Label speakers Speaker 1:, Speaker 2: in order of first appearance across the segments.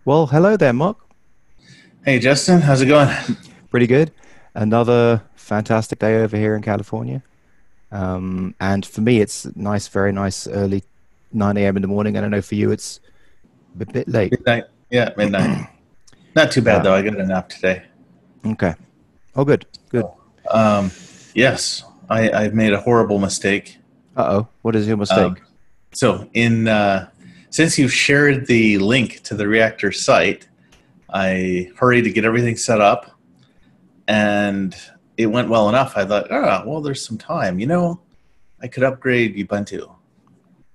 Speaker 1: Well, hello there, Mark.
Speaker 2: Hey Justin, how's it going?
Speaker 1: Pretty good. Another fantastic day over here in California. And for me, it's nice, very nice, early 9 a.m. in the morning. I don't know for you, it's a bit late.
Speaker 2: Midnight. Yeah, midnight. Not too bad
Speaker 1: Yeah.
Speaker 2: though. I got a nap today.
Speaker 1: Okay. Oh, good. Good.
Speaker 2: So, yes, I've made a horrible mistake.
Speaker 1: Uh-oh. What is your
Speaker 2: Um,
Speaker 1: mistake?
Speaker 2: so in since you've shared the link to the reactor site, I hurried to get everything set up, and it went well enough. I thought, oh well, there's some time. I could upgrade Ubuntu.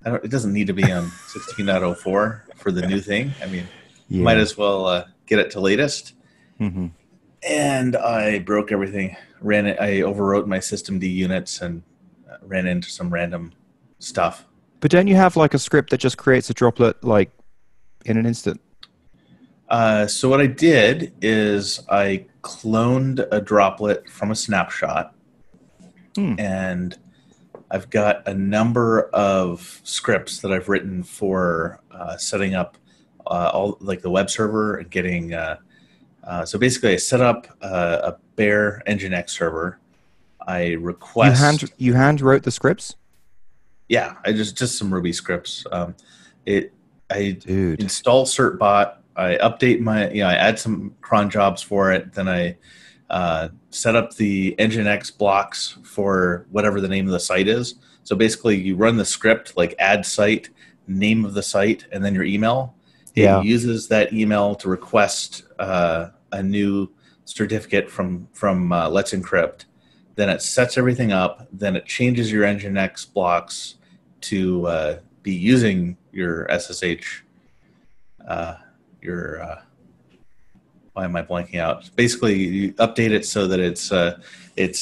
Speaker 2: It doesn't need to be on 16.04 for the new thing. I mean, might
Speaker 1: Yeah.
Speaker 2: as well get it to latest.
Speaker 1: Hmm.
Speaker 2: And I broke everything. I overwrote my systemd units and ran into some random stuff.
Speaker 1: But don't you have like a script that just creates a droplet like in an instant?
Speaker 2: So what I did is I cloned a droplet from a snapshot,
Speaker 1: Hmm.
Speaker 2: and I've got a number of scripts that I've written for setting up all like the web server and getting. So basically, I set up a bare Nginx server. I
Speaker 1: You hand
Speaker 2: request,
Speaker 1: you hand wrote the scripts?
Speaker 2: yeah, I just some Ruby scripts. It I
Speaker 1: Dude.
Speaker 2: install certbot. I update I add some cron jobs for it. Then I set up the Nginx blocks for whatever the name of the site is. So basically, you run the script like add site, name of the site, and then your email. It
Speaker 1: Yeah.
Speaker 2: uses that email to request a new certificate from Let's Encrypt. Then it sets everything up. Then it changes your Nginx blocks to be using your SSH, your why am I blanking out? Basically, you update it so that it's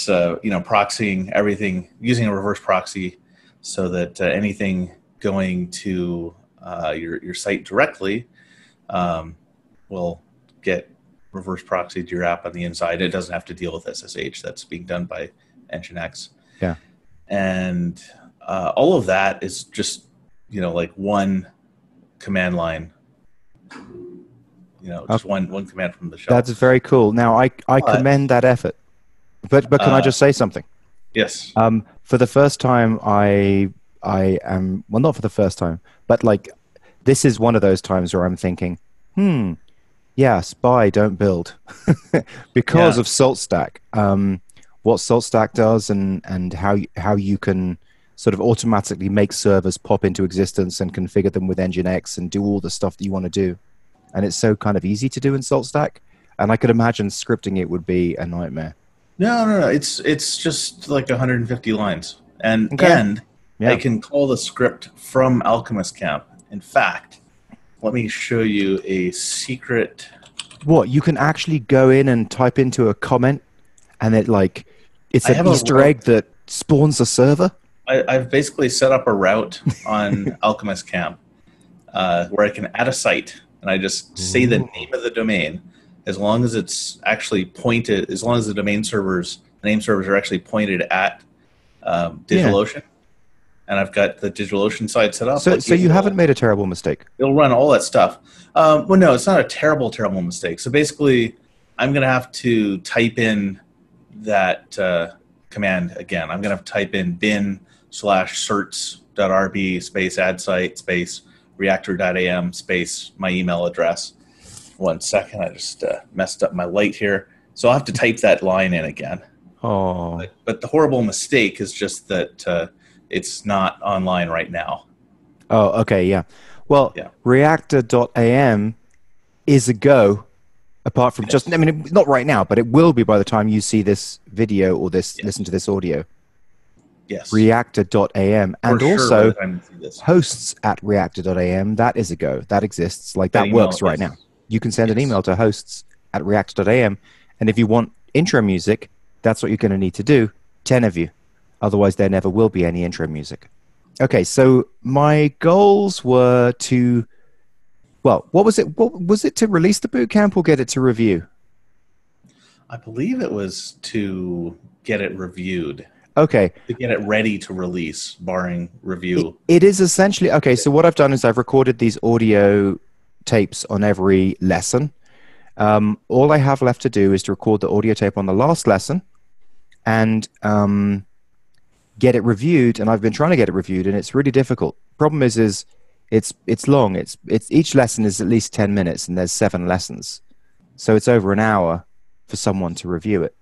Speaker 2: proxying everything using a reverse proxy, so that anything going to your site directly will get reverse proxied to your app on the inside. It doesn't have to deal with SSH. That's being done by Nginx,
Speaker 1: Yeah.
Speaker 2: and all of that is just like one command line. Just one command from the shell.
Speaker 1: That's very cool. Now, I
Speaker 2: But
Speaker 1: commend that effort. But can I
Speaker 2: uh,
Speaker 1: just say something?
Speaker 2: yes,
Speaker 1: For the first time, I am well, not for the first time, but like this is one of those times where I'm thinking, yeah, spy, don't build, because
Speaker 2: yeah,
Speaker 1: of SaltStack. What SaltStack does and how you can sort of automatically make servers pop into existence and configure them with Nginx and do all the stuff that you want to do. And it's so kind of easy to do in SaltStack. And I could imagine scripting it would be a nightmare.
Speaker 2: no. It's just like 150 lines, and
Speaker 1: Okay.
Speaker 2: and I
Speaker 1: Yeah.
Speaker 2: can call the script from Alchemist Camp. In fact, let me show you a secret.
Speaker 1: What, you can actually go in and type into a comment and it's
Speaker 2: I
Speaker 1: an
Speaker 2: have a
Speaker 1: Easter
Speaker 2: route.
Speaker 1: egg that spawns a server?
Speaker 2: I've basically set up a route on Alchemist Camp where I can add a site, and I just say the
Speaker 1: Ooh.
Speaker 2: name of the domain, as long as it's actually pointed, as long as the name servers are actually pointed at
Speaker 1: Yeah.
Speaker 2: DigitalOcean, and I've got the DigitalOcean site set up.
Speaker 1: So
Speaker 2: Like
Speaker 1: so you haven't made a terrible mistake.
Speaker 2: it'll run all that stuff. Well, no, it's not a terrible mistake. So basically, I'm going to have to type in that command again. I'm going to have to type in bin/certs.rb space add site space reactor.am space my email address. 1 second, I just messed up my light here. So I'll have to type that line in again.
Speaker 1: Oh.
Speaker 2: But the horrible mistake is just that it's not online right now.
Speaker 1: Oh, okay, yeah. Well,
Speaker 2: Yeah.
Speaker 1: reactor.am is a go, apart from just, I
Speaker 2: Yes.
Speaker 1: mean, not right now, but it will be by the time you see this video or this listen to
Speaker 2: Yes.
Speaker 1: this audio.
Speaker 2: Yes.
Speaker 1: Reactor.am,
Speaker 2: For
Speaker 1: and
Speaker 2: sure by the
Speaker 1: also
Speaker 2: time you see this.
Speaker 1: hosts at reactor.am. That is a go. That exists. Like
Speaker 2: That
Speaker 1: that
Speaker 2: email,
Speaker 1: works right
Speaker 2: yes.
Speaker 1: now. You can send an
Speaker 2: Yes.
Speaker 1: email to hosts at reactor.am. And if you want intro music, that's what you're going to need to do. 10 of you. Otherwise, there never will be any intro music. Okay, so my goals were to, well, what was it? What was it, to release the boot camp or get it to review?
Speaker 2: I believe it was to get it reviewed,
Speaker 1: Okay,
Speaker 2: to get it ready to release, barring
Speaker 1: it,
Speaker 2: review.
Speaker 1: it is essentially okay. So what I've done is I've recorded these audio tapes on every lesson. All I have left to do is to record the audio tape on the last lesson and get it reviewed. And I've been trying to get it reviewed, and it's really difficult. Problem is it's long. It's each lesson is at least 10 minutes, and there's 7 lessons, so it's over an hour for someone to review it.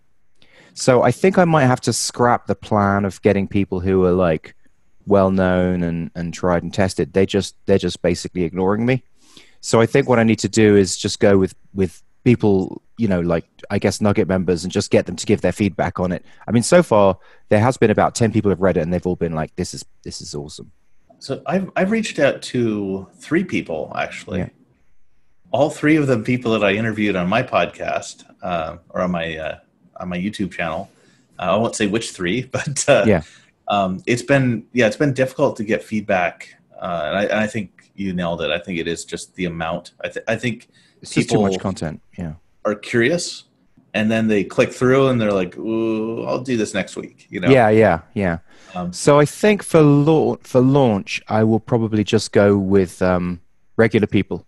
Speaker 1: So I think I might have to scrap the plan of getting people who are like well known and tried and tested. They're just basically ignoring me. So I think what I need to do is just go with people, you know, like I guess Nugget members, and just get them to give their feedback on it. I mean, so far there has been about 10 people who've read it, and they've all been like, "This is awesome."
Speaker 2: So I've reached out to 3 people actually.
Speaker 1: Yeah.
Speaker 2: All 3 of them people that I interviewed on my podcast or on my YouTube channel. I won't say which 3, but it's been difficult to get feedback, and I think you nailed it. I think it is just the amount. I think
Speaker 1: it's just too much content. Yeah,
Speaker 2: are curious, and then they click through and they're like, "Ooh, I'll do this next week." You know?
Speaker 1: Yeah. So I think for launch, I will probably just go with regular people.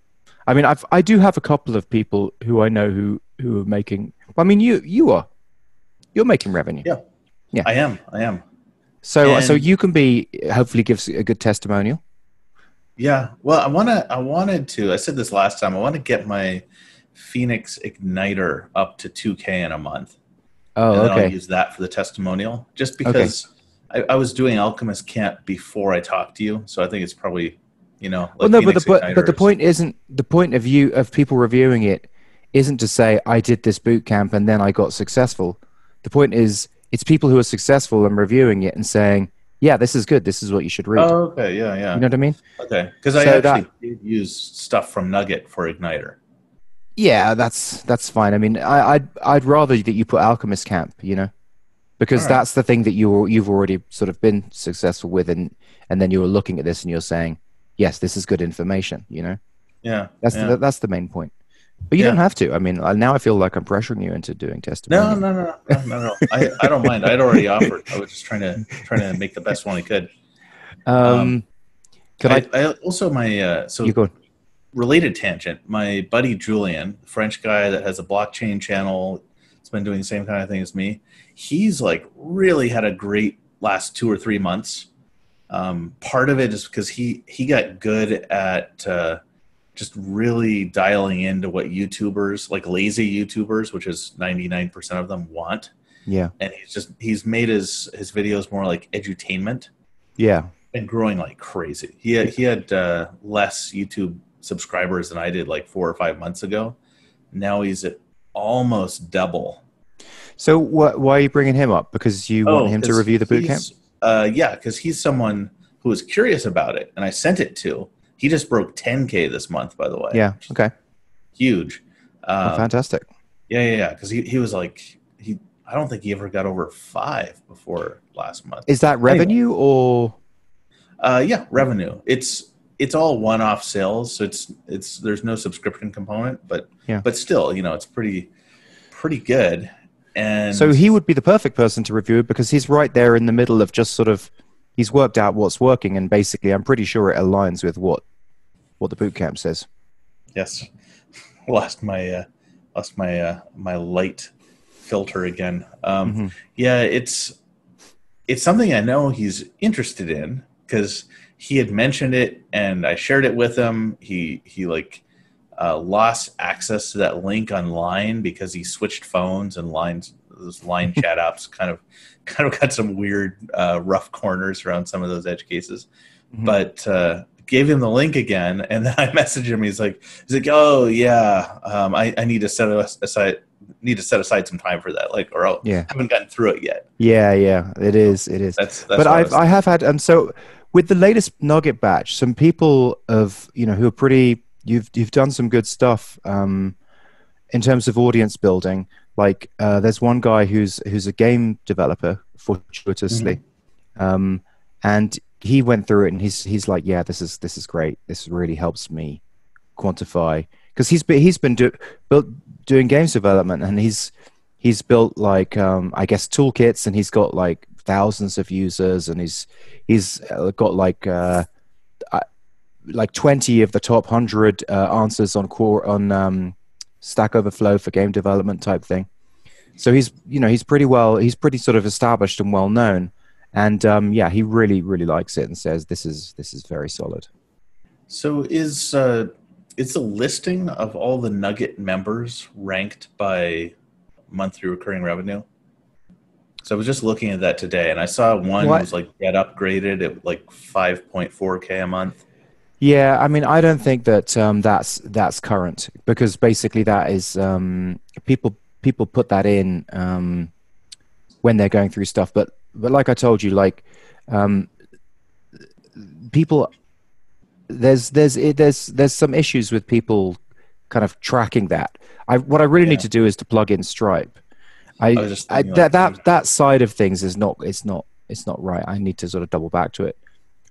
Speaker 1: I mean, I do have a couple of people who I know who are making. I mean, you're making revenue.
Speaker 2: Yeah, I am.
Speaker 1: So you can hopefully give a good testimonial.
Speaker 2: Yeah. Well, I said this last time, I want to get my Phoenix Igniter up to 2K in a month.
Speaker 1: Oh,
Speaker 2: and then
Speaker 1: okay.
Speaker 2: I'll use that for the testimonial, just because I was doing Alchemist Camp before I talked to you. So I think it's probably, you know, like
Speaker 1: well, no, but the point isn't, the point of people reviewing it isn't to say I did this boot camp and then I got successful. The point is, it's people who are successful and reviewing it and saying, yeah, this is good. This is what you should read.
Speaker 2: Oh, okay. Yeah.
Speaker 1: You know what I mean?
Speaker 2: Okay. Because I actually did use stuff from Nugget for Igniter. Yeah,
Speaker 1: that's fine. I mean, I'd rather that you put Alchemist Camp, you know, because that's the thing that you've already sort of been successful with, and then you're looking at this and you're saying, yes, this is good information, you know?
Speaker 2: Yeah.
Speaker 1: That's the main point. But you don't have to. I mean, now I feel like I'm pressuring you into doing testimonial.
Speaker 2: No. I don't mind. I'd already offered. I was just trying to make the best one I could. I also
Speaker 1: you go.
Speaker 2: Related tangent. My buddy Julian, French guy that has a blockchain channel, has been doing the same kind of thing as me. He's like really had a great last 2 or 3 months. Part of it is because he got good at just really dialing into what YouTubers, like lazy YouTubers, which is 99% of them, want.
Speaker 1: Yeah.
Speaker 2: And he's made his videos more like edutainment.
Speaker 1: Yeah.
Speaker 2: And growing like crazy. He had less YouTube subscribers than I did like 4 or 5 months ago. Now he's at almost double.
Speaker 1: So why are you bringing him up? Because you want him to review the bootcamp?
Speaker 2: Yeah, because he's someone who was curious about it, and I sent it to. He just broke 10K this month, by the way.
Speaker 1: Yeah. Okay.
Speaker 2: Huge.
Speaker 1: Fantastic.
Speaker 2: Yeah. Because he was like I don't think he ever got over 5 before last month.
Speaker 1: Is that revenue or?
Speaker 2: Yeah, revenue. It's all one-off sales, so there's no subscription component, but still, you know, it's pretty good. And
Speaker 1: so he would be the perfect person to review it because he's right there in the middle of just sort of, he's worked out what's working, and basically I'm pretty sure it aligns with what the bootcamp says.
Speaker 2: Yes. Lost my light filter again. Yeah, it's something I know he's interested in because he had mentioned it and I shared it with him. He lost access to that link online because he switched phones, and those line chat apps kind of got some weird rough corners around some of those edge cases. But gave him the link again, and then I messaged him. He's like, oh yeah, I need to set aside some time for that, like, or I haven't gotten through it yet.
Speaker 1: Yeah, it is.
Speaker 2: That's
Speaker 1: but I have had, and so with the latest Nugget batch, some people who are pretty. You've done some good stuff in terms of audience building. Like there's one guy who's a game developer, fortuitously, and he went through it and he's like, yeah, this is great. This really helps me quantify, because he's been doing games development, and he's built like I guess toolkits, and he's got like thousands of users, and he's got like like 20 of the top 100 answers on Stack Overflow for game development type thing. So he's pretty sort of established and well known. And yeah, he really, really likes it and says this is very solid.
Speaker 2: So is the listing of all the Nugget members ranked by monthly recurring revenue? So I was just looking at that today, and I saw one was like get upgraded at like 5.4K a month.
Speaker 1: Yeah, I mean, I don't think that that's current, because basically that is people put that in when they're going through stuff. But like I told you, like people, there's some issues with people kind of tracking that. What I really need to do is to plug in Stripe. That side of things is not right. I need to sort of double back to it,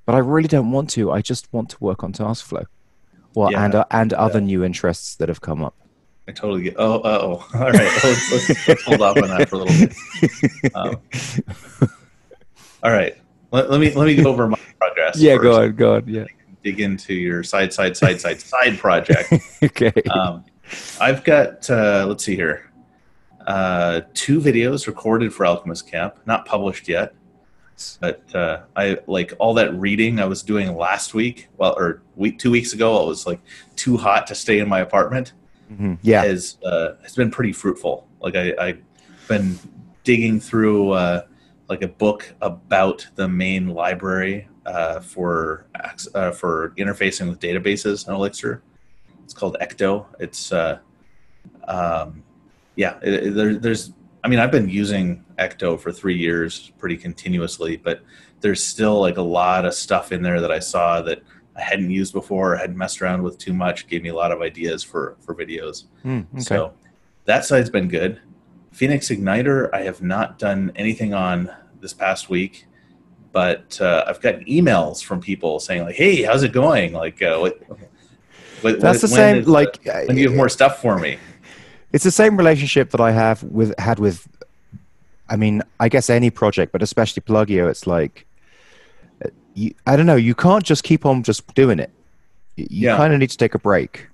Speaker 1: but I really don't want to. I just want to work on TaskFlow, and other new interests that have come up.
Speaker 2: I totally get. Oh, all right. Let's hold off on that for a little bit. All right. Let me go over my progress.
Speaker 1: Yeah,
Speaker 2: first.
Speaker 1: go on. Yeah.
Speaker 2: Dig into your side project.
Speaker 1: Okay.
Speaker 2: I've got. Let's see here. 2 videos recorded for Alchemist Camp, not published yet, but I like all that reading I was doing last week. 2 weeks ago, it was like too hot to stay in my apartment.
Speaker 1: Mm-hmm. Yeah,
Speaker 2: has been pretty fruitful. Like I've been digging through like a book about the main library for interfacing with databases in Elixir. It's called Ecto. It's there's. I mean, I've been using Ecto for 3 years pretty continuously, but there's still like a lot of stuff in there that I saw that I hadn't used before, hadn't messed around with too much, gave me a lot of ideas for videos.
Speaker 1: Okay.
Speaker 2: So that side's been good. Phoenix Igniter, I have not done anything on this past week, but I've gotten emails from people saying like, "Hey, how's it going?" Like,
Speaker 1: that's the same. Like,
Speaker 2: when do you have more stuff for me?
Speaker 1: It's the same relationship that I had with, I mean, I guess any project, but especially Plugio. It's like, I don't know. You can't just keep on just doing it. You kind of need to take a break.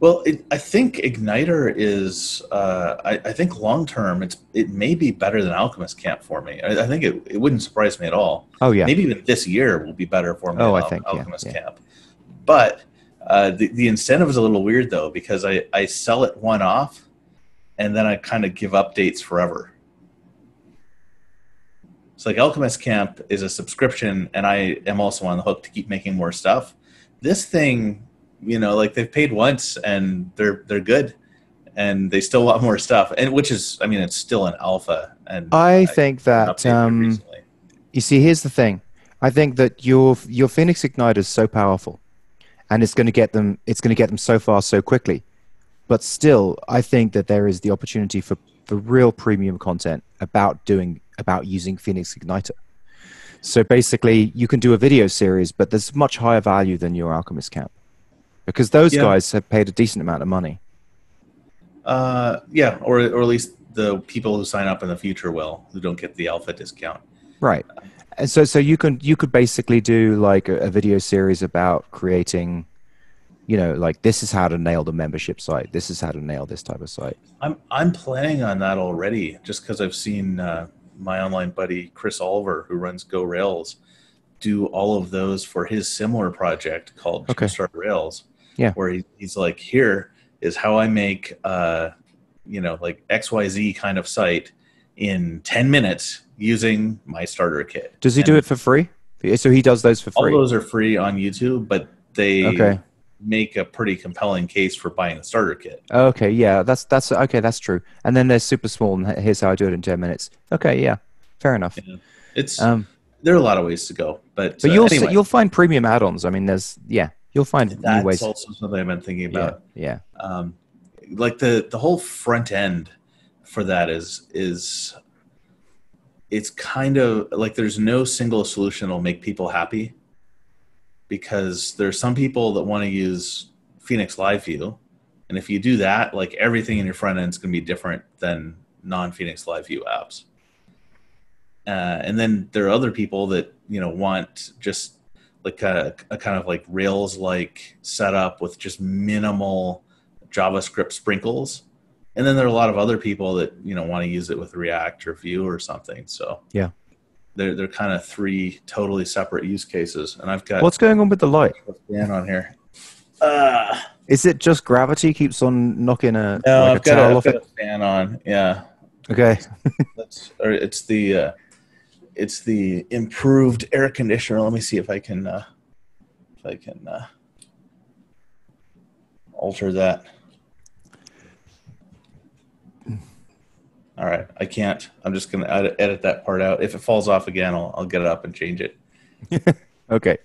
Speaker 2: Well, I think Igniter is. I think long term, it may be better than Alchemist Camp for me. I think it wouldn't surprise me at all.
Speaker 1: Oh yeah.
Speaker 2: Maybe even this year will be better for me.
Speaker 1: Oh,
Speaker 2: than
Speaker 1: I think
Speaker 2: Alchemist Camp. But the incentive is a little weird though, because I sell it one off, and then I kind of give updates forever. It's like Alchemist Camp is a subscription, and I am also on the hook to keep making more stuff. This thing, like they've paid once and they're good, and they still want more stuff. And which is, I mean, it's still an alpha. And
Speaker 1: I think that you see, here's the thing. I think that your Phoenix Igniter is so powerful, and it's going to get them so far so quickly. But still, I think that there is the opportunity for real premium content about using Phoenix Igniter. So basically, you can do a video series, but there's much higher value than your Alchemist Camp, because those guys have paid a decent amount of money.
Speaker 2: Or at least the people who sign up in the future will, who don't get the alpha discount.
Speaker 1: Right. And so you could basically do like a video series about creating, like this is how to nail the membership site. This is how to nail this type of site.
Speaker 2: I'm planning on that already, just because I've seen my online buddy Chris Oliver, who runs Go Rails, do all of those for his similar project called Jumpstart Rails.
Speaker 1: Yeah,
Speaker 2: where he's like, here is how I make like XYZ kind of site in 10 minutes using my starter kit.
Speaker 1: Does he do it for free? So he does those for free?
Speaker 2: All those are free on YouTube, but they make a pretty compelling case for buying the starter kit.
Speaker 1: Okay, yeah, that's okay, that's true. And then there's super small, and here's how I do it in 10 minutes. Okay, yeah, fair enough. Yeah.
Speaker 2: It's there are a lot of ways to go, but
Speaker 1: you'll find premium add-ons. I mean, you'll find new ways.
Speaker 2: That's also something I've been thinking about.
Speaker 1: Yeah.
Speaker 2: Like the whole front end for that is it's kind of like there's no single solution that'll make people happy, because there's some people that want to use Phoenix Live View, and if you do that, like everything in your front end is going to be different than non-Phoenix Live View apps. And then there are other people that want just like a kind of like Rails like setup with just minimal JavaScript sprinkles. And then there are a lot of other people that, you know, want to use it with React or Vue or something. So
Speaker 1: Yeah.
Speaker 2: they're kind of three totally separate use cases. And I've got
Speaker 1: What's going on with the light?
Speaker 2: Dan on here.
Speaker 1: Is it just gravity keeps on knocking a
Speaker 2: No,
Speaker 1: like a towel off
Speaker 2: I've got
Speaker 1: it?
Speaker 2: a fan on. Yeah.
Speaker 1: Okay.
Speaker 2: Or it's the improved air conditioner. Let me see if I can alter that. All right, I can't. I'm just gonna edit that part out. If it falls off again, I'll get it up and change it.
Speaker 1: Okay.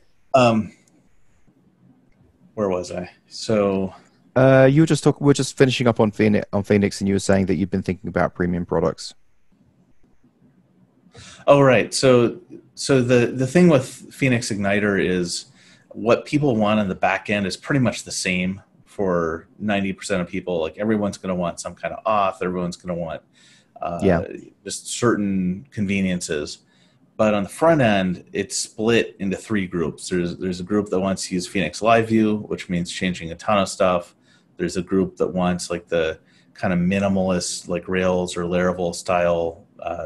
Speaker 2: Where was I? So
Speaker 1: You were just we're just finishing up on Phoenix, and you were saying that you've been thinking about premium products.
Speaker 2: oh right. So the thing with Phoenix Igniter is what people want on the back end is pretty much the same for 90% of people. Like everyone's going to want some kind of auth. Everyone's going to want just certain conveniences. But on the front end, it's split into three groups. There's a group that wants to use Phoenix Live View, which means changing a ton of stuff. There's a group that wants like the kind of minimalist, like Rails or Laravel style,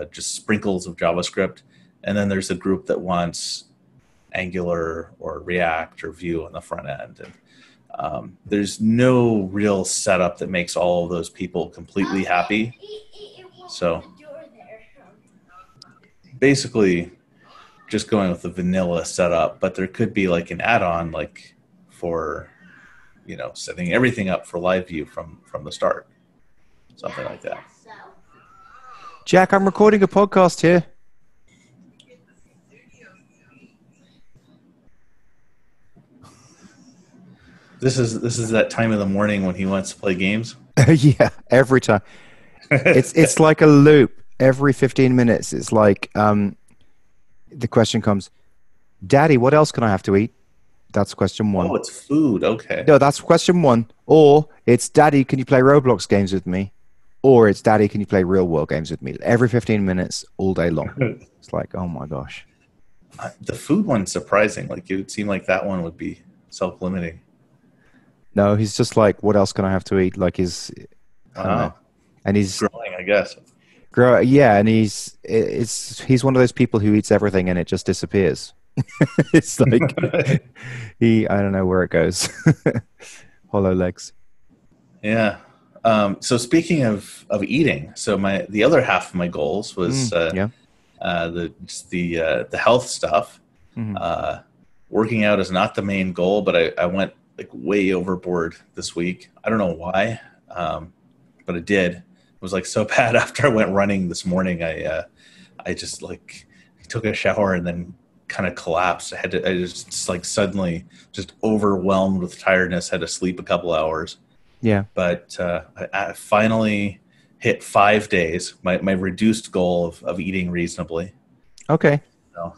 Speaker 2: just sprinkles of JavaScript. And then there's a group that wants Angular or React or Vue on the front end. And there's no real setup that makes all of those people completely happy. So basically just going with the vanilla setup, but there could be like an add-on like for, you know, setting everything up for live view from the start, something like that.
Speaker 1: Jack, I'm recording a podcast here.
Speaker 2: This is that time of the morning when he wants to play games.
Speaker 1: Yeah, every time. It's like a loop. Every 15 minutes, it's like the question comes, Daddy, what else can I have to eat? That's question one.
Speaker 2: Oh, it's food. Okay.
Speaker 1: No, that's question one. Or it's, Daddy, can you play Roblox games with me? Or it's, Daddy, can you play real world games with me? Every 15 minutes, all day long. It's like, oh my gosh.
Speaker 2: The food one's surprising. Like it would seem like that one would be self-limiting.
Speaker 1: No, he's just like, what else can I have to eat? Like I don't know. And he's
Speaker 2: growing, I guess.
Speaker 1: Yeah, and he's one of those people who eats everything and it just disappears. It's like I don't know where it goes. Hollow legs.
Speaker 2: Yeah. So speaking of eating, so the other half of my goals was the health stuff. Mm-hmm. Working out is not the main goal, but I went like way overboard this week. I don't know why, but I did. It was like so bad after I went running this morning. I just like took a shower and then kind of collapsed. I just like suddenly just overwhelmed with tiredness. Had to sleep a couple hours.
Speaker 1: Yeah.
Speaker 2: But I finally hit 5 days. My reduced goal of eating reasonably.
Speaker 1: Okay.
Speaker 2: So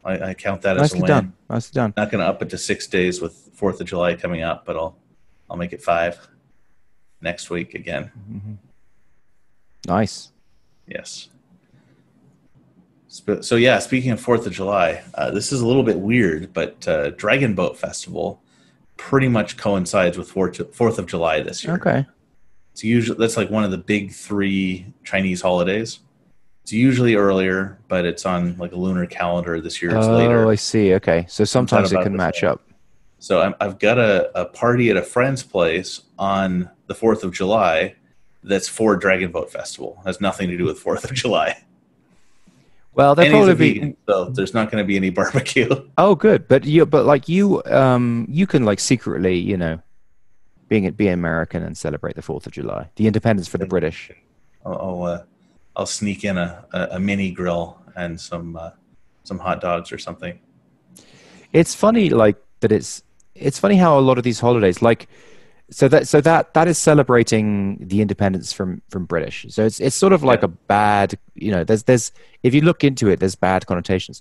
Speaker 2: I count that as a win.
Speaker 1: Nicely done.
Speaker 2: Not going to up it to 6 days with 4th of July coming up, but I'll make it 5 next week again.
Speaker 1: Mm-hmm. Nice.
Speaker 2: Yes. So yeah, speaking of 4th of July, this is a little bit weird, but Dragon Boat Festival pretty much coincides with 4th of July this year.
Speaker 1: Okay.
Speaker 2: It's usually that's like one of the big 3 Chinese holidays. It's usually earlier, but it's on like a lunar calendar. This year it's later.
Speaker 1: Oh, I see. Okay, so sometimes it can match up.
Speaker 2: So I've got a party at a friend's place on the 4th of July. That's for Dragon Boat Festival. It has nothing to do with 4th of July.
Speaker 1: Well, there'll probably be
Speaker 2: vegan, so there's not going to be any barbecue.
Speaker 1: Oh, good, but you can like secretly, you know, be American and celebrate the 4th of July, the independence for the British.
Speaker 2: I'll sneak in a mini grill and some hot dogs or something.
Speaker 1: It's funny, like that. It's funny how a lot of these holidays, like. So that is celebrating the independence from British. So it's sort of like a bad, you know, there's if you look into it, there's bad connotations.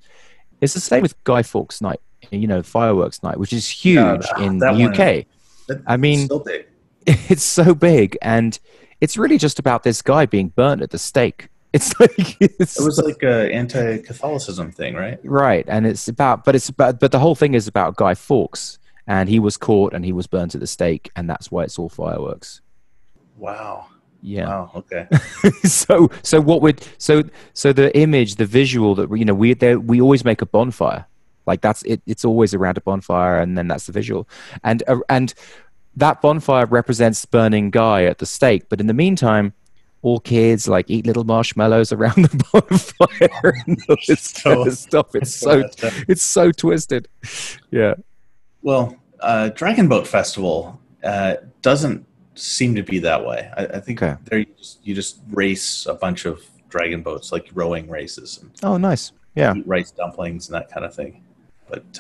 Speaker 1: It's the same with Guy Fawkes Night, you know, fireworks night, which is huge in the UK. I mean,
Speaker 2: so big.
Speaker 1: It's so big, and it's really just about this guy being burnt at the stake. It's like
Speaker 2: It was like a anti-Catholicism thing, right?
Speaker 1: right, and but the whole thing is about Guy Fawkes, and he was caught and he was burned at the stake, and that's why it's all fireworks.
Speaker 2: Wow.
Speaker 1: Yeah.
Speaker 2: Wow. Okay.
Speaker 1: So what would so the image, the visual that we always make a bonfire, like that's it. It's always around a bonfire, and then that's the visual, and that bonfire represents burning Guy at the stake. But in the meantime, all kids like eat little marshmallows around the bonfire and all this kind
Speaker 2: So
Speaker 1: of stuff.
Speaker 2: so messed up.
Speaker 1: It's so twisted. Yeah.
Speaker 2: Well, Dragon Boat Festival doesn't seem to be that way. I think
Speaker 1: Okay.
Speaker 2: there you just race a bunch of dragon boats, like rowing races, and
Speaker 1: Oh, nice. Yeah.
Speaker 2: eat rice dumplings and that kind of thing. But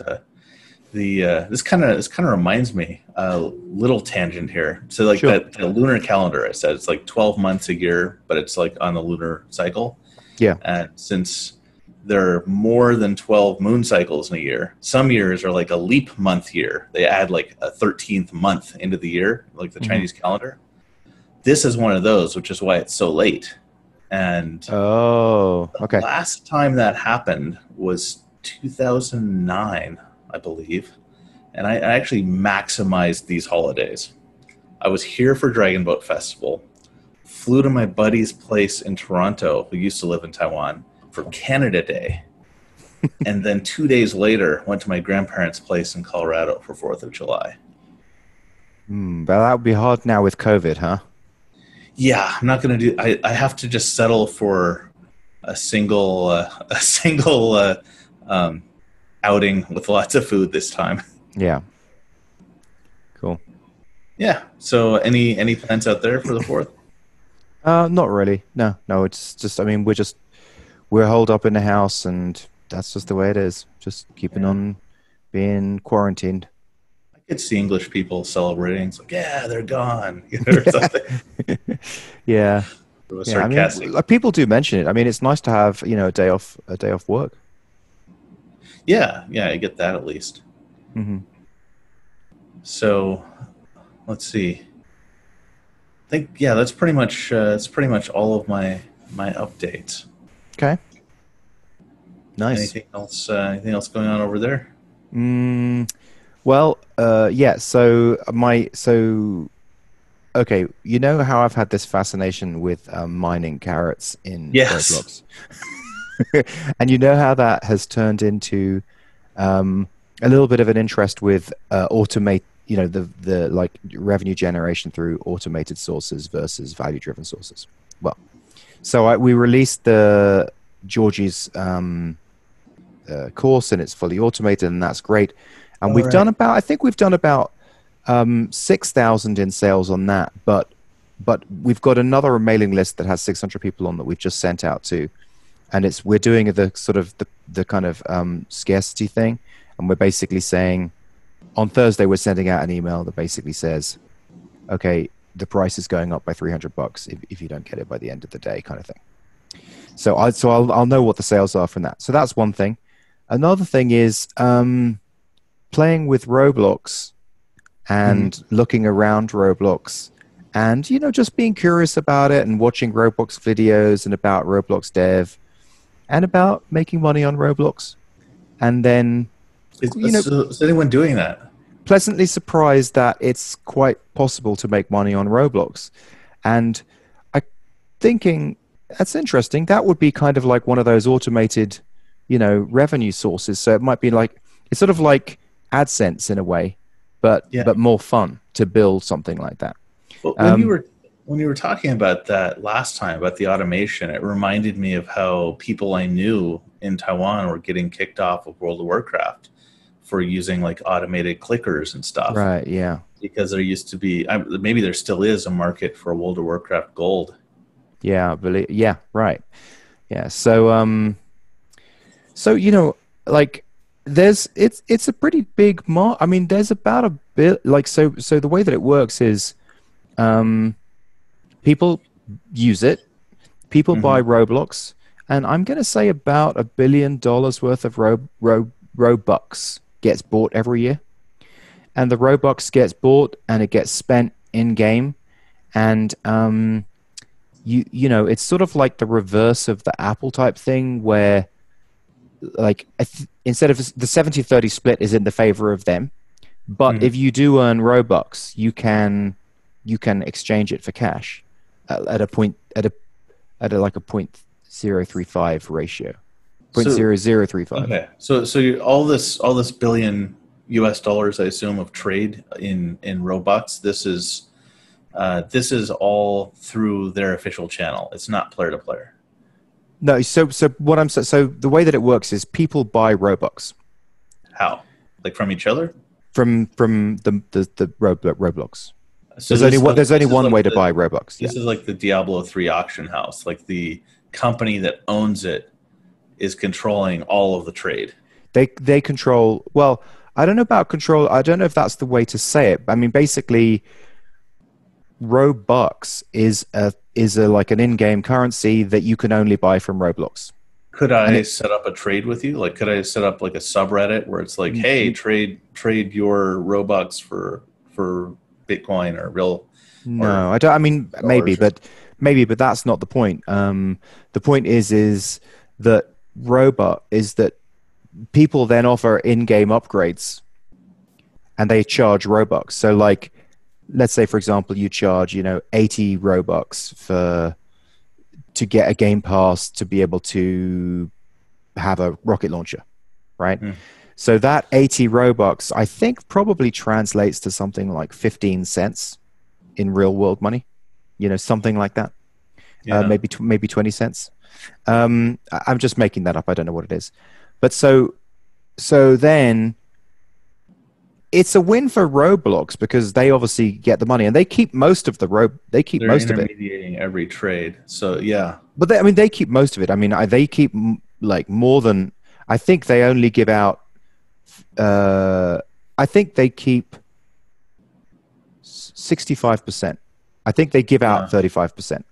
Speaker 2: the this kind of reminds me a little tangent here. So like
Speaker 1: Sure.
Speaker 2: that the lunar calendar, I said it's like 12 months a year, but it's like on the lunar cycle.
Speaker 1: Yeah.
Speaker 2: And since there are more than 12 moon cycles in a year, some years are like a leap month year. They add like a 13th month into the year, like the Chinese calendar. This is one of those, which is why it's so late. And
Speaker 1: Oh, okay.
Speaker 2: last time that happened was 2009, I believe. And I actually maximized these holidays. I was here for Dragon Boat Festival, flew to my buddy's place in Toronto, who used to live in Taiwan, for Canada Day. And then 2 days later, went to my grandparents' place in Colorado for 4th of July.
Speaker 1: But that would be hard now with COVID, huh?
Speaker 2: Yeah, I'm not going to do. I have to just settle for a single outing with lots of food this time.
Speaker 1: Yeah. Cool.
Speaker 2: Yeah. So any plans out there for the 4th?
Speaker 1: Not really. No, no. It's just. I mean, we're holed up in the house, and that's just the way it is. Just keeping on being quarantined.
Speaker 2: I could see English people celebrating. It's like, yeah, they're gone, or something.
Speaker 1: Yeah.
Speaker 2: It was
Speaker 1: Yeah. I
Speaker 2: sarcastic.
Speaker 1: mean, people do mention it. I mean, it's nice to have a day off work.
Speaker 2: Yeah, I get that at least.
Speaker 1: Mm-hmm.
Speaker 2: So, let's see. I think that's pretty much all of my updates.
Speaker 1: Okay. Nice.
Speaker 2: Anything else? Anything else going on over there?
Speaker 1: Well, yeah. Okay. You know how I've had this fascination with mining carrots in
Speaker 2: Yes.
Speaker 1: Roblox, and you know how that has turned into a little bit of an interest with automate. The like revenue generation through automated sources versus value-driven sources. Well, so we released the Georgie's course, and it's fully automated, and that's great. And I think we've done about 6,000 in sales on that, but we've got another mailing list that has 600 people on that we've just sent out to, and we're doing the sort of the kind of scarcity thing, and we're basically saying on Thursday we're sending out an email that basically says, okay, the price is going up by $300 if you don't get it by the end of the day, kind of thing. So I'll know what the sales are from that. So that's one thing. Another thing is playing with Roblox and looking around Roblox, and just being curious about it and watching Roblox videos and about Roblox dev and about making money on Roblox. And then
Speaker 2: Is anyone doing that?
Speaker 1: pleasantly surprised that it's quite possible to make money on Roblox. And I thinking that's interesting. That would be kind of like one of those automated, revenue sources. So it might be like, it's sort of like AdSense in a way, but more fun to build something like that.
Speaker 2: Well, when you were talking about that last time about the automation, it reminded me of how people I knew in Taiwan were getting kicked off of World of Warcraft for using like automated clickers and stuff.
Speaker 1: Right. Yeah.
Speaker 2: Because there used to be, maybe there still is a market for World of Warcraft Gold.
Speaker 1: Yeah. Yeah. Right. Yeah. So, like it's a pretty big I mean, there's about a bit like, so the way that it works is, people use it, people buy Roblox, and I'm going to say about $1 billion worth of Robux gets bought every year. And the Robux gets bought and it gets spent in game. And it's sort of like the reverse of the Apple type thing where like instead of the 70-30 split is in the favor of them, but if you do earn Robux, you can exchange it for cash at a point at like a 0.035 ratio. 0.0035.
Speaker 2: Okay. So all this billion US dollars, I assume, of trade in Robux, this is all through their official channel. It's not player to player.
Speaker 1: No, so the way that it works is people buy Robux.
Speaker 2: How? Like from each other?
Speaker 1: From the Roblox.
Speaker 2: So
Speaker 1: There's only one way to buy Robux.
Speaker 2: This is like the Diablo 3 auction house. Like the company that owns it is controlling all of the trade.
Speaker 1: They control. Well, I don't know about control. I don't know if that's the way to say it. I mean, basically, Robux is like an in-game currency that you can only buy from Roblox.
Speaker 2: Could I set up a trade with you? Like, could I set up like a subreddit where it's like, hey, trade your Robux for Bitcoin or real?
Speaker 1: No, I don't. I mean, maybe, but that's not the point. The point is that that people then offer in-game upgrades, and they charge Robux. So, like, let's say, for example, you charge 80 Robux to get a game pass to be able to have a rocket launcher, right? So that 80 Robux, I think, probably translates to something like 15 cents in real world money, something like that. Yeah. Maybe 20 cents. I'm just making that up. I don't know what it is. But so then it's a win for Roblox because they obviously get the money and they keep most of They're most of it.
Speaker 2: They're intermediating every trade. So yeah.
Speaker 1: But they keep most of it. I mean, they keep like more than, I think they only give out, I think they keep 65%. I think they give out 35%.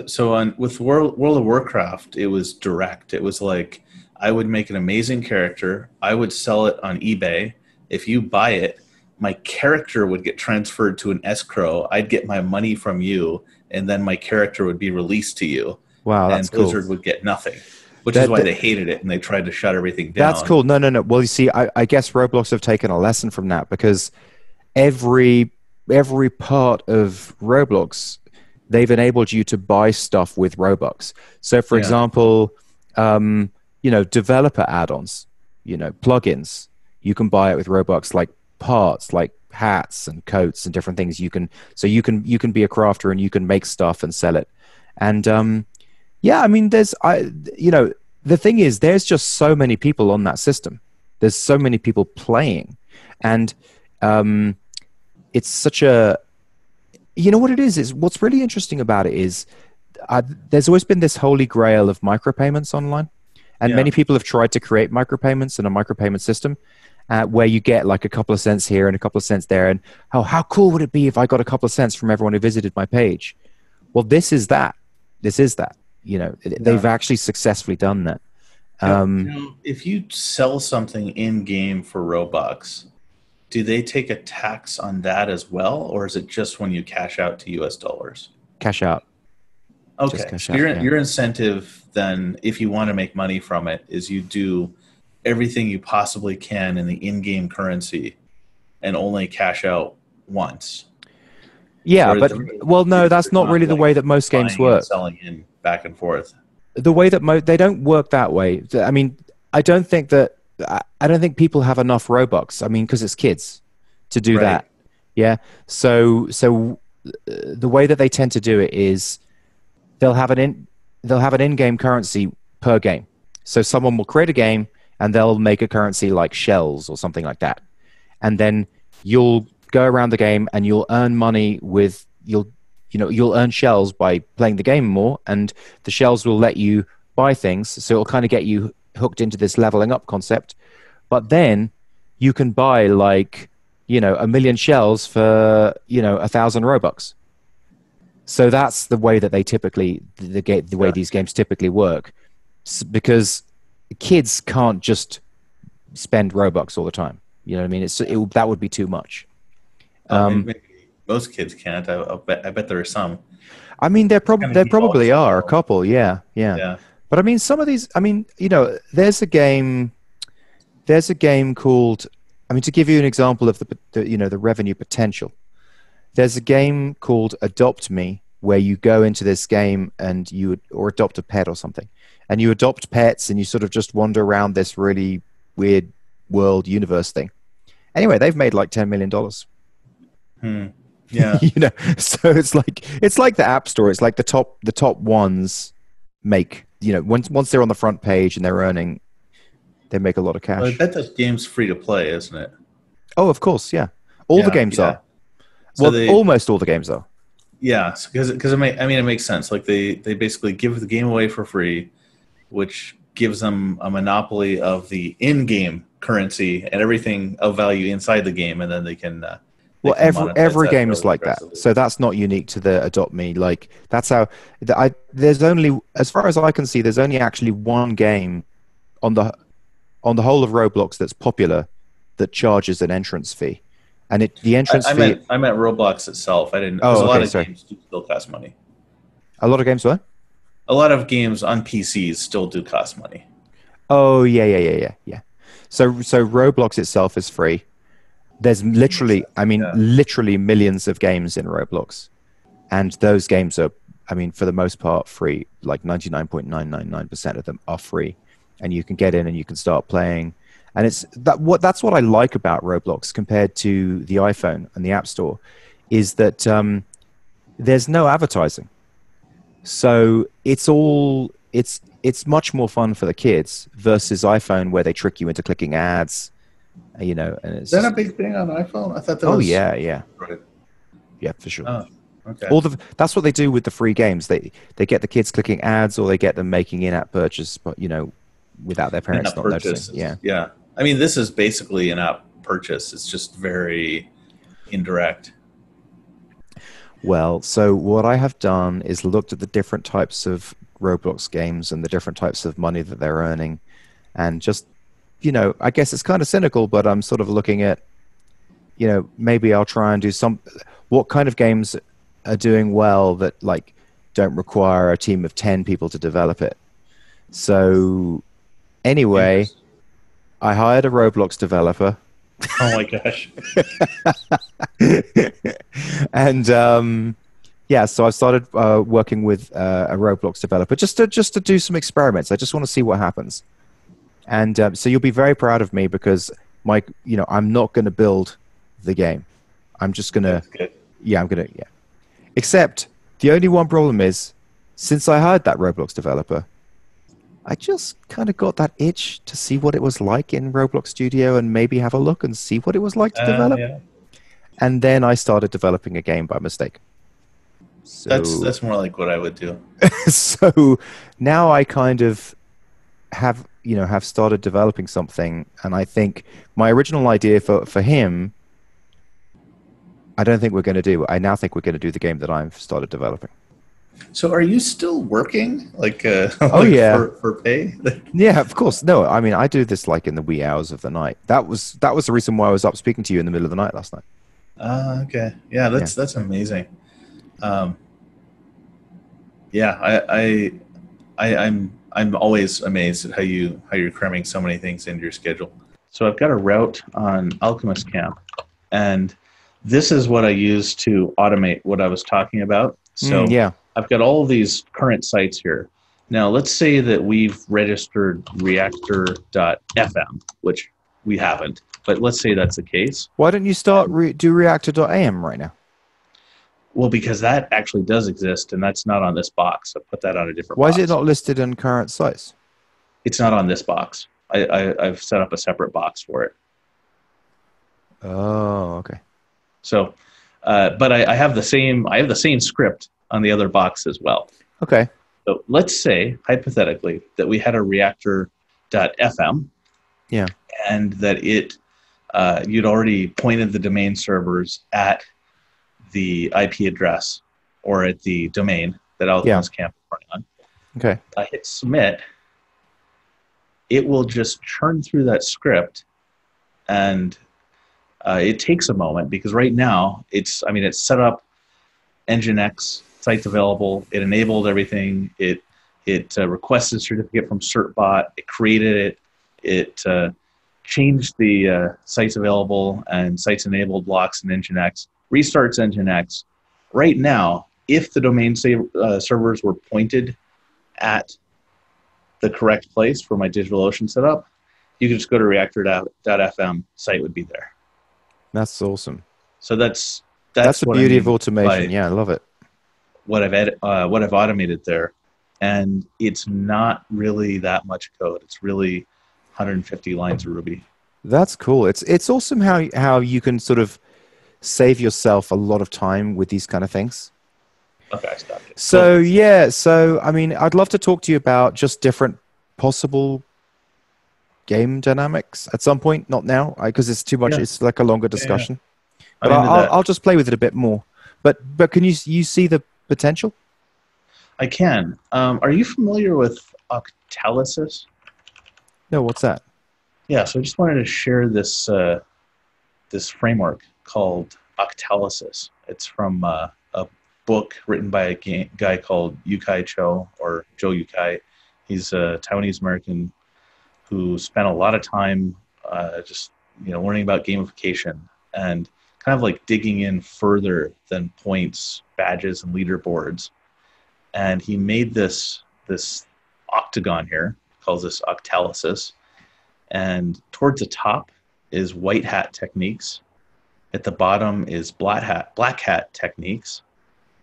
Speaker 2: So with World of Warcraft, it was direct. It was like, I would make an amazing character. I would sell it on eBay. If you buy it, my character would get transferred to an escrow. I'd get my money from you, and then my character would be released to you.
Speaker 1: Wow, that's cool.
Speaker 2: And Blizzard would get nothing, which is why they hated it, and they tried to shut everything down.
Speaker 1: That's cool. No. Well, you see, I guess Roblox have taken a lesson from that because every part of Roblox, they've enabled you to buy stuff with Robux. So, for example, developer add-ons, plugins, you can buy it with Robux, like parts, like hats and coats and different things. You can be a crafter and you can make stuff and sell it. And I mean, the thing is, there's just so many people on that system. There's so many people playing, and it's such a. What it is what's really interesting about it is there's always been this holy grail of micropayments online. And many people have tried to create micropayments in a micropayment system where you get like a couple of cents here and a couple of cents there. And how cool would it be if I got a couple of cents from everyone who visited my page? Well, this is that. They've actually successfully done that.
Speaker 2: If you sell something in game for Robux, do they take a tax on that as well? Or is it just when you cash out to US dollars?
Speaker 1: Cash out.
Speaker 2: Okay, so your incentive then, if you want to make money from it, is you do everything you possibly can in the in-game currency and only cash out once.
Speaker 1: Yeah, no, that's not really the way that most games work.
Speaker 2: Selling in back and forth.
Speaker 1: The way that they don't work that way. I mean, I don't think people have enough Robux. I mean, because it's kids to do that. Yeah. So the way that they tend to do it is they'll have an in-game currency per game. So someone will create a game and they'll make a currency like shells or something like that. And then you'll go around the game and you'll earn money you'll earn shells by playing the game more, and the shells will let you buy things. So it'll kind of get you hooked into this leveling up concept. But then you can buy like, 1 million shells for, 1,000 Robux. So that's the way that they typically, the way these games typically work, because kids can't just spend Robux all the time. You know what I mean? That would be too much.
Speaker 2: Maybe most kids can't. I bet there are some.
Speaker 1: I mean,
Speaker 2: Kind of
Speaker 1: there
Speaker 2: defaults
Speaker 1: probably
Speaker 2: to
Speaker 1: are a
Speaker 2: no.
Speaker 1: couple, yeah, yeah.
Speaker 2: Yeah.
Speaker 1: But I mean, some of these, I mean, there's a game called, I mean, to give you an example of the revenue potential, there's a game called Adopt Me where you go into this game and or adopt a pet or something, and you adopt pets and you sort of just wander around this really weird world universe thing. Anyway, they've made like $10 million.
Speaker 2: Hmm. Yeah.
Speaker 1: So it's like the App Store. It's like the top ones make, once they're on the front page and they're earning, they make a lot of
Speaker 2: Well, I
Speaker 1: cash.
Speaker 2: bet this game's free to play, isn't it?
Speaker 1: Oh, of course, yeah. All the
Speaker 2: Yeah.
Speaker 1: games
Speaker 2: Yeah.
Speaker 1: are.
Speaker 2: So
Speaker 1: Well,
Speaker 2: they,
Speaker 1: almost all the games are.
Speaker 2: yeah, because I mean, it makes sense. Like they basically give the game away for free, which gives them a monopoly of the in-game currency and everything of value inside the game, and then they
Speaker 1: Well,
Speaker 2: can monetize
Speaker 1: every
Speaker 2: that
Speaker 1: game is
Speaker 2: fairly
Speaker 1: like that.
Speaker 2: aggressively.
Speaker 1: So that's not unique to the Adopt Me. Like that's how there's only, as far as I can see, there's only actually one game on the whole of Roblox that's popular that charges an entrance fee, and the
Speaker 2: I,
Speaker 1: entrance
Speaker 2: I
Speaker 1: fee.
Speaker 2: meant I meant Roblox itself. I didn't because
Speaker 1: Oh,
Speaker 2: a lot
Speaker 1: okay,
Speaker 2: of
Speaker 1: sorry.
Speaker 2: games do still cost money.
Speaker 1: A lot of games were.
Speaker 2: A lot of games on PCs still do cost money.
Speaker 1: Oh yeah, yeah, yeah, yeah, yeah. So Roblox itself is free. There's
Speaker 2: Makes
Speaker 1: literally,
Speaker 2: sense.
Speaker 1: I mean,
Speaker 2: Yeah.
Speaker 1: literally millions of games in Roblox, and those games are, I mean, for the most part, free. Like 99.999% of them are free, and you can get in and you can start playing. And that's what I like about Roblox compared to the iPhone and the App Store, is that there's no advertising. So it's much more fun for the kids versus iPhone where they trick you into clicking ads, and
Speaker 2: Is
Speaker 1: it's
Speaker 2: that a
Speaker 1: just,
Speaker 2: big thing on iPhone? I thought that
Speaker 1: oh
Speaker 2: was
Speaker 1: yeah, yeah,
Speaker 2: right.
Speaker 1: yeah, for sure.
Speaker 2: Oh, okay.
Speaker 1: That's what they do with the free games. They get the kids clicking ads, or they get them making in-app purchase, but without their
Speaker 2: In
Speaker 1: parents
Speaker 2: app
Speaker 1: not noticing.
Speaker 2: purchase.
Speaker 1: Yeah.
Speaker 2: Yeah. I mean, this is basically an app purchase. It's just very indirect.
Speaker 1: Well, so what I have done is looked at the different types of Roblox games and the different types of money that they're earning, and just, I guess it's kind of cynical, but I'm sort of looking at, maybe I'll try and do what kind of games are doing well that like don't require a team of 10 people to develop it. So anyway,
Speaker 2: Interesting.
Speaker 1: I hired a Roblox developer.
Speaker 2: Oh my gosh.
Speaker 1: And yeah, so I started working with a Roblox developer just to do some experiments. I just want to see what happens. And so you'll be very proud of me because I'm not going to build the game. I'm just going to,
Speaker 2: That's good.
Speaker 1: yeah, yeah. Except the only one problem is, since I hired that Roblox developer, I just kind of got that itch to see what it was like in Roblox Studio and maybe have a look and see what it was like to develop.
Speaker 2: Yeah.
Speaker 1: And then I started developing a game by mistake. So,
Speaker 2: That's more like what I would do.
Speaker 1: so now I kind of have started developing something, and I think my original idea for him, I don't think we're going to do. I now think we're going to do the game that I've started developing.
Speaker 2: So are you still working like
Speaker 1: Oh
Speaker 2: like
Speaker 1: yeah,
Speaker 2: for pay?
Speaker 1: yeah, of course. No, I mean I do this like in the wee hours of the night. That was the reason why I was up speaking to you in the middle of the night last night.
Speaker 2: Okay. Yeah,
Speaker 1: Yeah.
Speaker 2: that's amazing. Um, yeah, I'm always amazed at how you're cramming so many things into your schedule. So I've got a route on Alchemist Camp, and this is what I use to automate what I was talking about. So
Speaker 1: Yeah.
Speaker 2: I've got all these current sites here. Now let's say that we've registered reactor.fm, which we haven't, but let's say that's the case.
Speaker 1: Why don't you start do reactor.am right now?
Speaker 2: Well, because that actually does exist, and that's not on this box. I put that on a different
Speaker 1: Why is it
Speaker 2: box.
Speaker 1: not listed in current sites?
Speaker 2: It's not on this box. I've set up a separate box for it.
Speaker 1: Oh, okay.
Speaker 2: So, but I have the same script on the other box as well.
Speaker 1: Okay.
Speaker 2: So let's say hypothetically that we had a reactor.fm,
Speaker 1: Yeah.
Speaker 2: and that you'd already pointed the domain servers at the IP address or at the domain that Alchemist Camp is running on.
Speaker 1: Okay.
Speaker 2: I hit submit. It will just churn through that script, and it takes a moment because right now it's set up Nginx sites available. It enabled everything. It requested a certificate from CertBot. It created it. It changed the sites available and sites enabled blocks in Nginx. Restarts Nginx. Right now, if the domain servers were pointed at the correct place for my DigitalOcean setup, you could just go to reactor.fm. Site would be there.
Speaker 1: That's awesome.
Speaker 2: So that's
Speaker 1: the
Speaker 2: what
Speaker 1: beauty
Speaker 2: I
Speaker 1: of
Speaker 2: mean
Speaker 1: automation. Yeah, I love it.
Speaker 2: what I've automated there, and it's not really that much code. It's really 150 lines of Ruby.
Speaker 1: That's cool. It's awesome how you can sort of save yourself a lot of time with these kind of things.
Speaker 2: Okay, I stopped it.
Speaker 1: So
Speaker 2: Cool.
Speaker 1: yeah, so I mean, I'd love to talk to you about just different possible game dynamics at some point. Not now, because it's too much.
Speaker 2: Yeah.
Speaker 1: It's like a longer
Speaker 2: Yeah,
Speaker 1: discussion.
Speaker 2: I'm
Speaker 1: But
Speaker 2: into that.
Speaker 1: I'll just play with it a bit more. But can you see the potential?
Speaker 2: I can. Are you familiar with octalysis?
Speaker 1: No, what's that?
Speaker 2: Yeah, so I just wanted to share this framework called octalysis. It's from a book written by a guy called Yukai Cho, or Joe Yukai. He's a Taiwanese American who spent a lot of time just learning about gamification and kind of like digging in further than points, badges, and leaderboards. And he made this octagon here, calls this octalysis. And towards the top is white hat techniques. At the bottom is black hat techniques.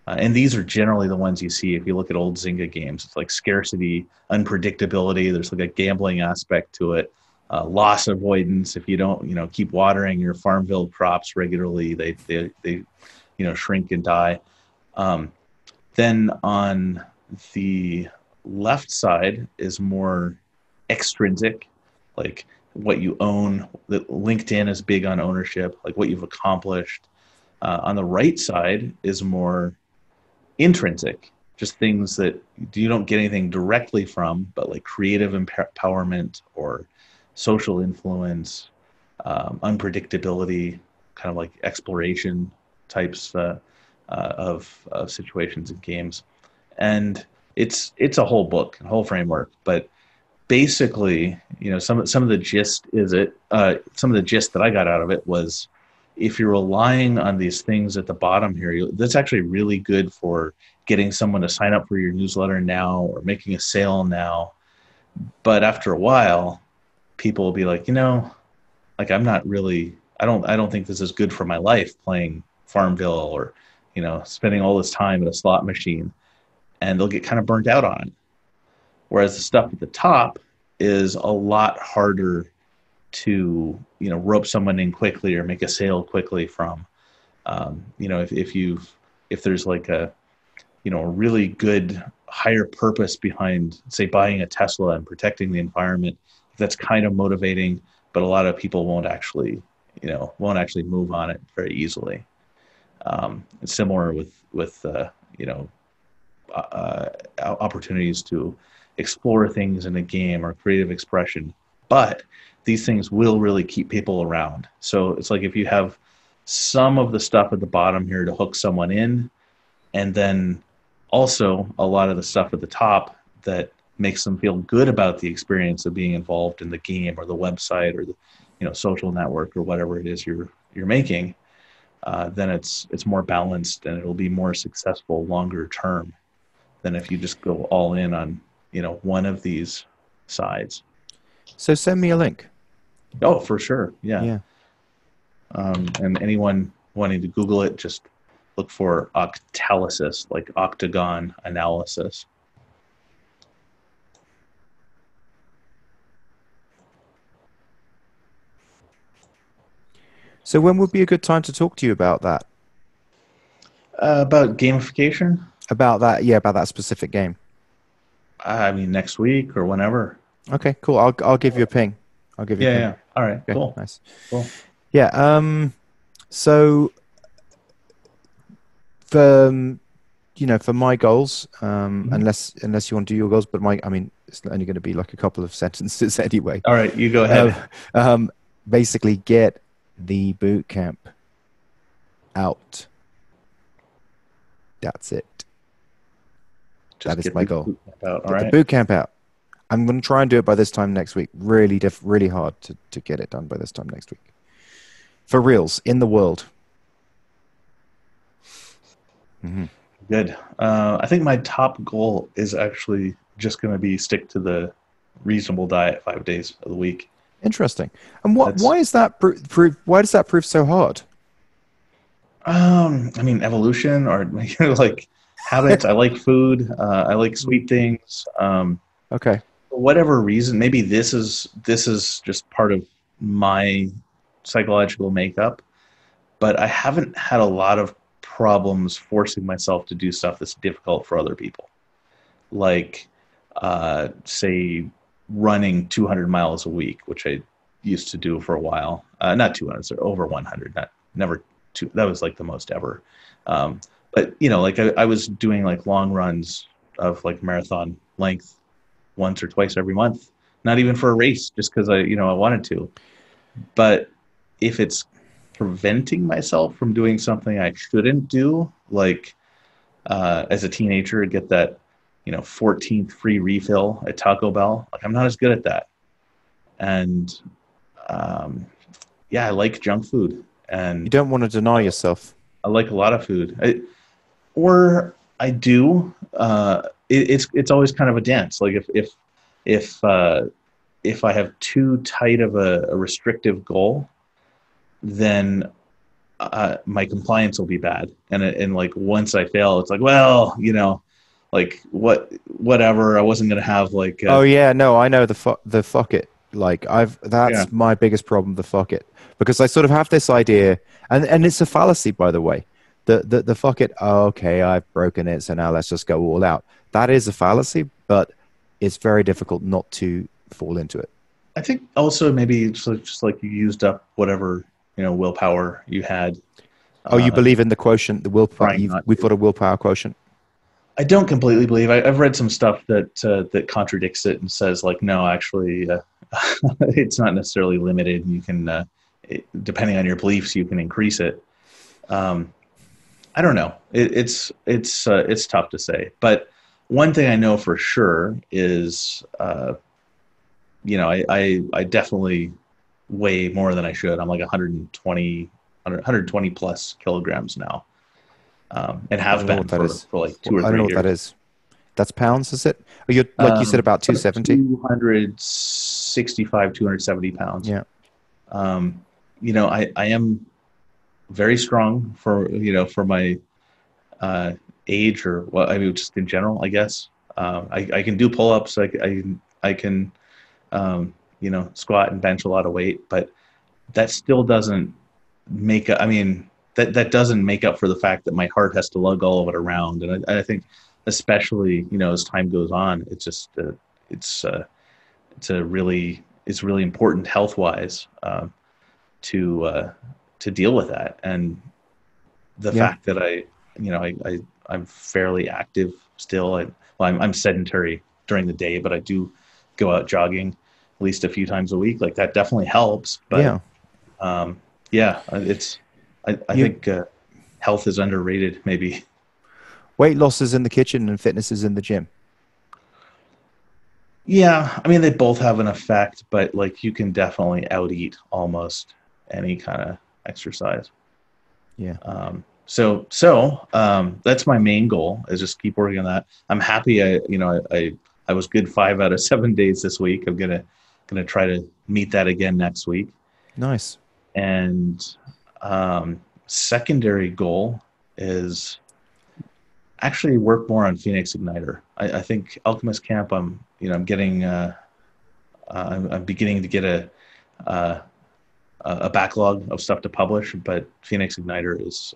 Speaker 2: And these are generally the ones you see if you look at old Zynga games. It's like scarcity, unpredictability. There's like a gambling aspect to it. Loss avoidance. If you don't, keep watering your Farmville crops regularly, they shrink and die. Then on the left side is more extrinsic, like what you own. LinkedIn is big on ownership, like what you've accomplished. On the right side is more intrinsic, just things that you don't get anything directly from, but like creative empowerment or social influence, unpredictability, kind of like exploration types of situations in games. And it's a whole book, a whole framework, but basically, some of the gist some of the gist that I got out of it was, if you're relying on these things at the bottom here, that's actually really good for getting someone to sign up for your newsletter now or making a sale now. But after a while, people will be like, like I'm not really, I don't think this is good for my life, playing Farmville or, spending all this time at a slot machine, and they'll get kind of burnt out on it. Whereas the stuff at the top is a lot harder to rope someone in quickly or make a sale quickly from. If there's like a really good higher purpose behind, say, buying a Tesla and protecting the environment, that's kind of motivating, but a lot of people won't actually move on it very easily. It's similar with opportunities to explore things in a game or creative expression, but these things will really keep people around. So it's like if you have some of the stuff at the bottom here to hook someone in, and then also a lot of the stuff at the top that makes them feel good about the experience of being involved in the game or the website or the social network or whatever it is you're making, then it's more balanced and it'll be more successful longer term than if you just go all in on one of these sides.
Speaker 1: So send me a link.
Speaker 2: Oh, for sure. Yeah.
Speaker 1: Yeah.
Speaker 2: And anyone wanting to Google it, just look for octalysis, like octagon analysis.
Speaker 1: So when would be a good time to talk to you about that?
Speaker 2: About gamification?
Speaker 1: About that specific game.
Speaker 2: I mean, next week or whenever.
Speaker 1: Okay, cool. I'll give you a ping. I'll give you a ping.
Speaker 2: Yeah. All right.
Speaker 1: Okay,
Speaker 2: Cool.
Speaker 1: nice.
Speaker 2: Cool.
Speaker 1: Yeah. So for for my goals, unless you want to do your goals, but it's only going to be like a couple of sentences anyway.
Speaker 2: All right, you go ahead.
Speaker 1: Basically, get the boot camp out. That's it. That
Speaker 2: Just
Speaker 1: is
Speaker 2: get
Speaker 1: my
Speaker 2: the
Speaker 1: goal.
Speaker 2: boot camp out. All
Speaker 1: Get the
Speaker 2: right.
Speaker 1: boot camp out. I'm going to try and do it by this time next week. Really hard to get it done by this time next week. For reals, in the world.
Speaker 2: Good. I think my top goal is actually just going to be stick to the reasonable diet 5 days of the week.
Speaker 1: Interesting. And
Speaker 2: That's
Speaker 1: why is that why does that prove so hard?
Speaker 2: I mean, evolution or like habits. I like food. I like sweet things.
Speaker 1: Okay.
Speaker 2: For whatever reason, maybe this is just part of my psychological makeup, but I haven't had a lot of problems forcing myself to do stuff that's difficult for other people. Like, say, running 200 miles a week, which I used to do for a while. Not 200, so over 100. Not never two. That was like the most ever. But like I was doing like long runs of like marathon length once or twice every month. Not even for a race, just because I wanted to. But if it's preventing myself from doing something I shouldn't do, like as a teenager, get that 14th free refill at Taco Bell. Like I'm not as good at that, and yeah, I like junk food,
Speaker 1: You
Speaker 2: and
Speaker 1: don't want to deny yourself.
Speaker 2: I like a lot of food. I do. It's always kind of a dance. Like if I have too tight of a restrictive goal, then my compliance will be bad. And like once I fail, it's like, well, like whatever. I wasn't gonna have like
Speaker 1: Oh yeah, no, I know the fuck it. Like
Speaker 2: yeah
Speaker 1: that's my biggest problem, the fuck it. Because I sort of have this idea and it's a fallacy by the way. The fuck it, oh, okay, I've broken it, so now let's just go all out. That is a fallacy, but it's very difficult not to fall into it.
Speaker 2: I think also maybe just like you used up whatever willpower you had.
Speaker 1: Oh, you
Speaker 2: Uh,
Speaker 1: believe in the quotient, the willpower?
Speaker 2: Trying not
Speaker 1: We've
Speaker 2: to.
Speaker 1: got a willpower quotient.
Speaker 2: I don't completely believe. I've read some stuff that contradicts it and says like, no, actually, it's not necessarily limited. You can, depending on your beliefs, you can increase it. Um, I don't know. It's tough to say. But one thing I know for sure is, I definitely weigh more than I should. I'm like 120 plus kilograms now, and
Speaker 1: I
Speaker 2: have
Speaker 1: don't know
Speaker 2: been
Speaker 1: what that is.
Speaker 2: for like 2 or 3
Speaker 1: I don't know what that
Speaker 2: years.
Speaker 1: is. That's pounds, is it? Oh, you're like you said about 270.
Speaker 2: 265, 270 pounds.
Speaker 1: Yeah.
Speaker 2: I am very strong for my age, or well, I mean, just in general, I guess. I can do pull-ups. I can squat and bench a lot of weight, but that still doesn't I mean, that doesn't make up for the fact that my heart has to lug all of it around. And I think, especially as time goes on, it's just it's really important health wise to deal with that. And the
Speaker 1: Yeah.
Speaker 2: fact that I'm fairly active still. I'm sedentary during the day, but I do go out jogging at least a few times a week. Like that definitely helps. But
Speaker 1: Yeah.
Speaker 2: yeah, I
Speaker 1: You
Speaker 2: think health is underrated. Maybe.
Speaker 1: weight loss is in the kitchen and fitness is in the gym.
Speaker 2: Yeah, I mean they both have an effect, but like you can definitely out eat almost any kind of exercise.
Speaker 1: Yeah.
Speaker 2: So that's my main goal, is just keep working on that. I'm happy. I was good 5 out of 7 days this week. I'm gonna try to meet that again next week.
Speaker 1: Nice.
Speaker 2: And secondary goal is actually work more on Phoenix Igniter. I think Alchemist Camp. I'm getting. I'm beginning to get a backlog of stuff to publish, but Phoenix Igniter is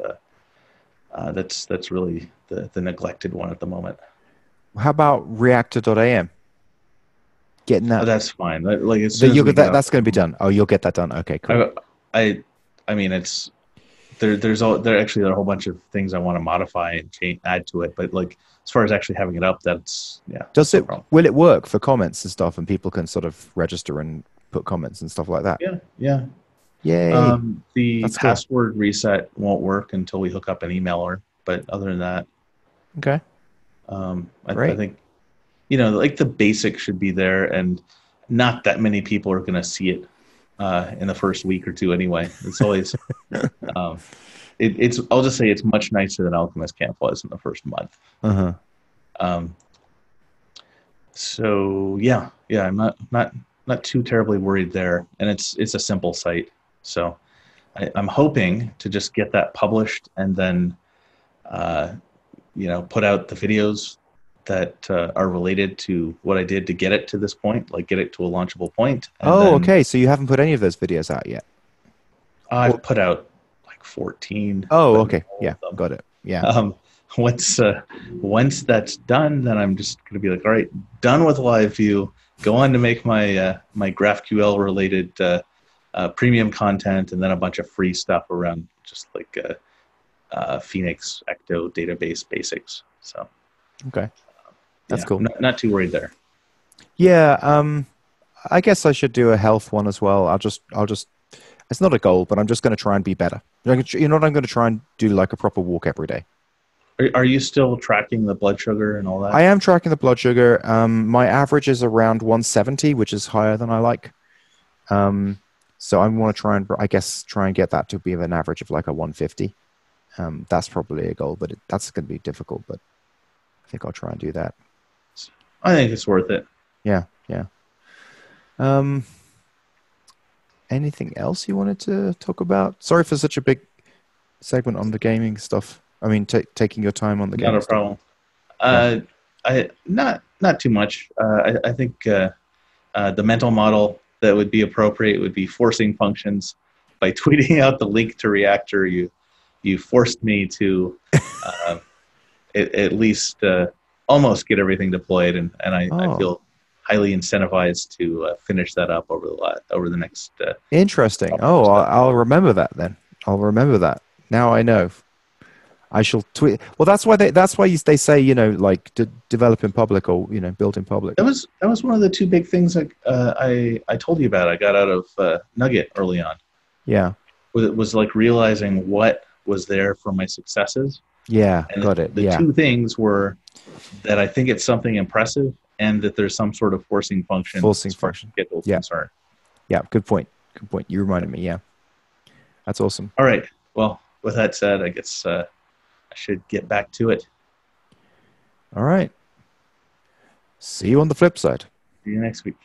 Speaker 2: that's really the neglected one at the moment.
Speaker 1: How about reactor.am? Getting
Speaker 2: Oh,
Speaker 1: that.
Speaker 2: that's fine. Like as soon as we get up,
Speaker 1: That's going to be done. Oh, you'll get that done. Okay, cool.
Speaker 2: I mean, it's there actually are a whole bunch of things I want to modify and add to it, but like as far as actually having it up, that's yeah.
Speaker 1: Does
Speaker 2: no
Speaker 1: it?
Speaker 2: problem.
Speaker 1: Will it work for comments and stuff, and people can sort of register and put comments and stuff like that?
Speaker 2: Yeah.
Speaker 1: Yay!
Speaker 2: The
Speaker 1: That's cool.
Speaker 2: password reset won't work until we hook up an emailer, but other than that,
Speaker 1: Okay.
Speaker 2: I
Speaker 1: Great.
Speaker 2: think, like the basics should be there, and not that many people are going to see it in the first week or two anyway. It's always, um, I'll just say it's much nicer than Alchemist Camp was in the first month.
Speaker 1: Uh-huh.
Speaker 2: Um, so yeah, I'm not too terribly worried there, and it's a simple site. So I'm hoping to just get that published and then uh, put out the videos that are related to what I did to get it to this point, like get it to a launchable point, and
Speaker 1: Oh,
Speaker 2: then
Speaker 1: okay. So you haven't put any of those videos out yet? Or
Speaker 2: I've put out like 14,
Speaker 1: oh,
Speaker 2: but not
Speaker 1: okay.
Speaker 2: all
Speaker 1: Yeah,
Speaker 2: of them.
Speaker 1: got it. Yeah.
Speaker 2: Um, once that's done, then I'm just going to be like, all right, done with live view. Go on to make my GraphQL related premium content, and then a bunch of free stuff around just like Phoenix Ecto database basics. So
Speaker 1: Okay. That's
Speaker 2: yeah,
Speaker 1: cool.
Speaker 2: not too worried there.
Speaker 1: Yeah, I guess I should do a health one as well. I'll just it's not a goal, but I'm just going to try and be better. You know what? I'm going to try and do like a proper walk every day.
Speaker 2: Are you still tracking the blood sugar and all that?
Speaker 1: I am tracking the blood sugar. My average is around 170, which is higher than I like. Um, so I want to try and, I guess, try and get that to be an average of like a 150. That's probably a goal, but that's going to be difficult. But I think I'll try and do that.
Speaker 2: I think it's worth it.
Speaker 1: Yeah, yeah. Um, Anything else you wanted to talk about? Sorry for such a big segment on the gaming stuff. I mean, taking your time on the
Speaker 2: Not
Speaker 1: gaming
Speaker 2: a
Speaker 1: stuff.
Speaker 2: problem.
Speaker 1: Yeah.
Speaker 2: I not too much. I think the mental model that would be appropriate would be forcing functions. By tweeting out the link to Reactor, you forced me to uh, at least almost get everything deployed, and I
Speaker 1: Oh,
Speaker 2: feel highly incentivized to finish that up over the next
Speaker 1: interesting.
Speaker 2: couple
Speaker 1: Oh,
Speaker 2: weeks.
Speaker 1: I'll remember that then. I'll remember that. Now I know. I shall tweet. Well, that's why they say, like to develop in public or, build in public.
Speaker 2: That was one of the two big things that I told you about. I got out of Nugget early on.
Speaker 1: Yeah.
Speaker 2: Was like realizing what was there for my successes,
Speaker 1: Yeah.
Speaker 2: and
Speaker 1: Got it.
Speaker 2: the
Speaker 1: Yeah.
Speaker 2: two things were that I think it's something impressive, and that there's some sort of forcing function
Speaker 1: Forcing
Speaker 2: as far as
Speaker 1: function.
Speaker 2: schedule is
Speaker 1: Yeah.
Speaker 2: concerned.
Speaker 1: Yeah. Good point. Good point. You reminded me. Yeah. That's awesome.
Speaker 2: All right. Well, with that said, I guess I should get back to it.
Speaker 1: All right. See you on the flip side.
Speaker 2: See you next week.